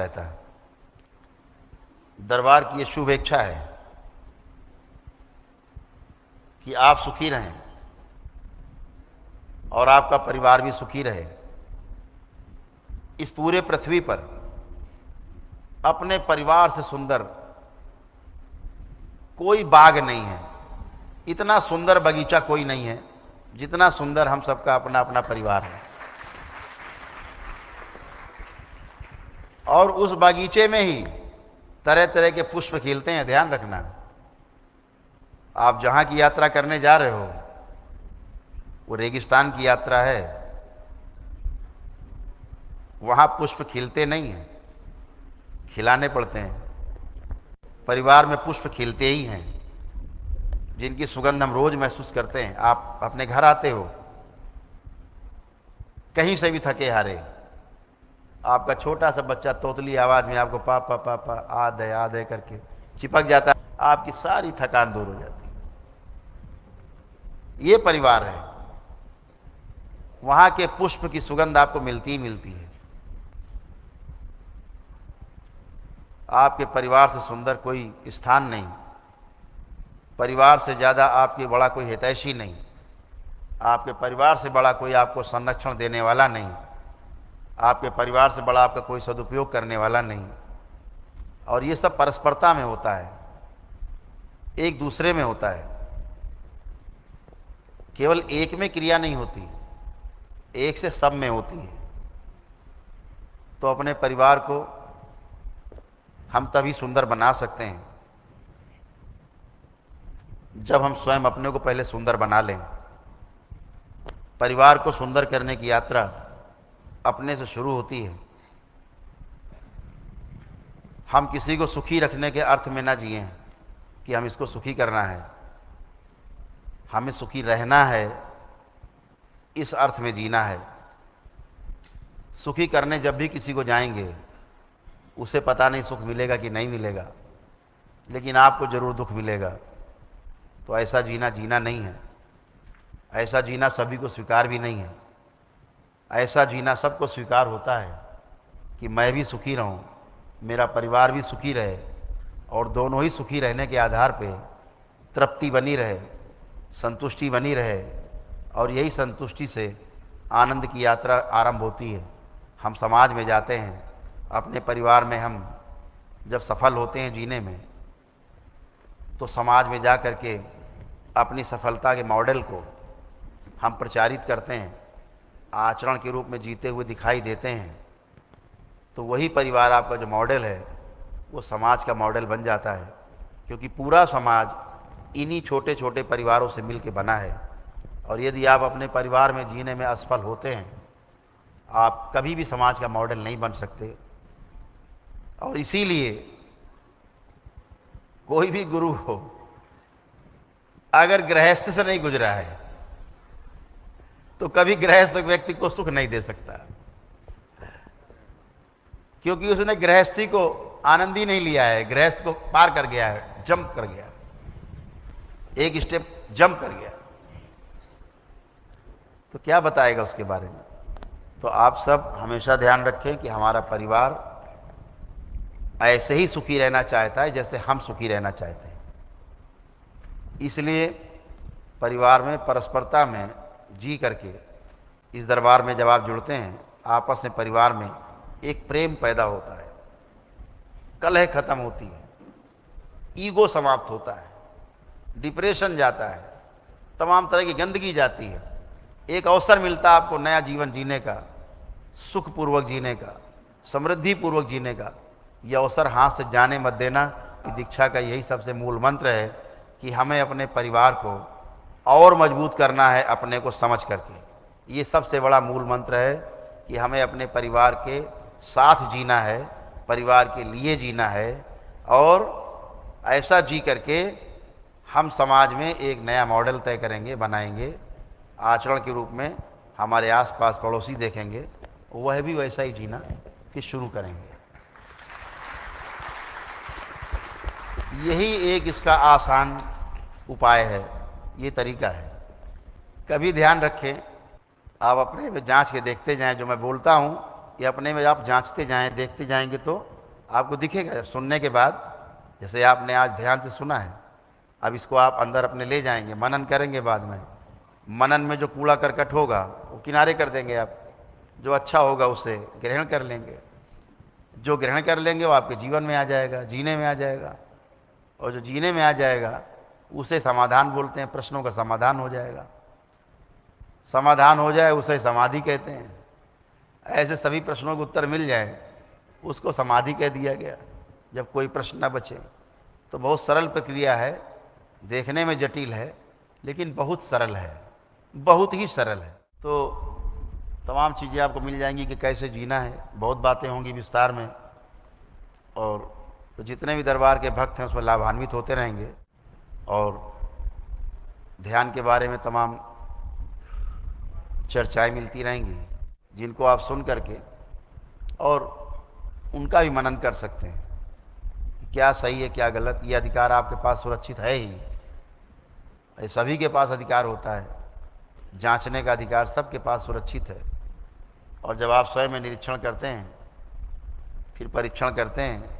चाहता है। दरबार की ये शुभ इच्छा है कि आप सुखी रहें और आपका परिवार भी सुखी रहे। इस पूरे पृथ्वी पर अपने परिवार से सुंदर कोई बाग नहीं है, इतना सुंदर बगीचा कोई नहीं है जितना सुंदर हम सबका अपना अपना परिवार है। और उस बगीचे में ही तरह तरह के पुष्प खिलते हैं। ध्यान रखना, आप जहां की यात्रा करने जा रहे हो वो रेगिस्तान की यात्रा है, वहां पुष्प खिलते नहीं हैं, खिलाने पड़ते हैं। परिवार में पुष्प खिलते ही हैं जिनकी सुगंध हम रोज महसूस करते हैं। आप अपने घर आते हो, कहीं से भी थके हारे, आपका छोटा सा बच्चा तोतली आवाज में आपको पापा पापा आ दे करके चिपक जाता है, आपकी सारी थकान दूर हो जाती है। ये परिवार है, वहां के पुष्प की सुगंध आपको मिलती ही मिलती है। आपके परिवार से सुंदर कोई स्थान नहीं, परिवार से ज्यादा आपके बड़ा कोई हितैषी नहीं, आपके परिवार से बड़ा कोई आपको संरक्षण देने वाला नहीं, आपके परिवार से बड़ा आपका कोई सदुपयोग करने वाला नहीं। और ये सब परस्परता में होता है, एक दूसरे में होता है। केवल एक में क्रिया नहीं होती, एक से सब में होती है। तो अपने परिवार को हम तभी सुंदर बना सकते हैं जब हम स्वयं अपने को पहले सुंदर बना लें। परिवार को सुंदर करने की यात्रा अपने से शुरू होती है। हम किसी को सुखी रखने के अर्थ में ना जिए कि हम इसको सुखी करना है, हमें सुखी रहना है, इस अर्थ में जीना है। सुखी करने जब भी किसी को जाएंगे उसे पता नहीं सुख मिलेगा कि नहीं मिलेगा, लेकिन आपको जरूर दुख मिलेगा। तो ऐसा जीना जीना नहीं है, ऐसा जीना सभी को स्वीकार भी नहीं है। ऐसा जीना सबको स्वीकार होता है कि मैं भी सुखी रहूं, मेरा परिवार भी सुखी रहे, और दोनों ही सुखी रहने के आधार पे तृप्ति बनी रहे, संतुष्टि बनी रहे। और यही संतुष्टि से आनंद की यात्रा आरंभ होती है। हम समाज में जाते हैं, अपने परिवार में हम जब सफल होते हैं जीने में, तो समाज में जा कर के अपनी सफलता के मॉडल को हम प्रचारित करते हैं, आचरण के रूप में जीते हुए दिखाई देते हैं। तो वही परिवार आपका जो मॉडल है वो समाज का मॉडल बन जाता है, क्योंकि पूरा समाज इन्हीं छोटे छोटे परिवारों से मिल के बना है। और यदि आप अपने परिवार में जीने में असफल होते हैं, आप कभी भी समाज का मॉडल नहीं बन सकते। और इसीलिए कोई भी गुरु हो, अगर गृहस्थ से नहीं गुजरा है तो कभी गृहस्थ व्यक्ति को सुख नहीं दे सकता, क्योंकि उसने गृहस्थी को आनंद ही नहीं लिया है, गृहस्थ को पार कर गया है, जंप कर गया, एक स्टेप जंप कर गया, तो क्या बताएगा उसके बारे में। तो आप सब हमेशा ध्यान रखें कि हमारा परिवार ऐसे ही सुखी रहना चाहता है जैसे हम सुखी रहना चाहते हैं। इसलिए परिवार में परस्परता में जी करके इस दरबार में जब आप जुड़ते हैं, आपस में परिवार में एक प्रेम पैदा होता है, कलह खत्म होती है, ईगो समाप्त होता है, डिप्रेशन जाता है, तमाम तरह की गंदगी जाती है। एक अवसर मिलता है आपको नया जीवन जीने का, सुखपूर्वक जीने का, समृद्धि पूर्वक जीने का। यह अवसर हाथ से जाने मत देना। दीक्षा का यही सबसे मूल मंत्र है कि हमें अपने परिवार को और मजबूत करना है अपने को समझ करके। ये सबसे बड़ा मूल मंत्र है कि हमें अपने परिवार के साथ जीना है, परिवार के लिए जीना है, और ऐसा जी करके हम समाज में एक नया मॉडल तय करेंगे, बनाएंगे। आचरण के रूप में हमारे आसपास पड़ोसी देखेंगे, वह भी वैसा ही जीना फिर शुरू करेंगे। यही एक इसका आसान उपाय है, ये तरीका है। कभी ध्यान रखें, आप अपने में जांच के देखते जाएं, जो मैं बोलता हूं ये अपने में आप जांचते जाएं, देखते जाएंगे तो आपको दिखेगा सुनने के बाद। जैसे आपने आज ध्यान से सुना है, अब इसको आप अंदर अपने ले जाएंगे, मनन करेंगे। बाद में मनन में जो कूड़ा करकट होगा वो किनारे कर देंगे आप, जो अच्छा होगा उसे ग्रहण कर लेंगे। जो ग्रहण कर लेंगे वो आपके जीवन में आ जाएगा, जीने में आ जाएगा। और जो जीने में आ जाएगा उसे समाधान बोलते हैं, प्रश्नों का समाधान हो जाएगा। समाधान हो जाए उसे समाधि कहते हैं। ऐसे सभी प्रश्नों के उत्तर मिल जाए उसको समाधि कह दिया गया, जब कोई प्रश्न न बचे। तो बहुत सरल प्रक्रिया है, देखने में जटिल है लेकिन बहुत सरल है, बहुत ही सरल है। तो तमाम चीज़ें आपको मिल जाएंगी कि कैसे जीना है, बहुत बातें होंगी विस्तार में। और तो जितने भी दरबार के भक्त हैं उसमें लाभान्वित होते रहेंगे। और ध्यान के बारे में तमाम चर्चाएं मिलती रहेंगी, जिनको आप सुन करके और उनका भी मनन कर सकते हैं कि क्या सही है क्या गलत। ये अधिकार आपके पास सुरक्षित है ही, ये सभी के पास अधिकार होता है, जांचने का अधिकार सबके पास सुरक्षित है। और जब आप स्वयं में निरीक्षण करते हैं, फिर परीक्षण करते हैं,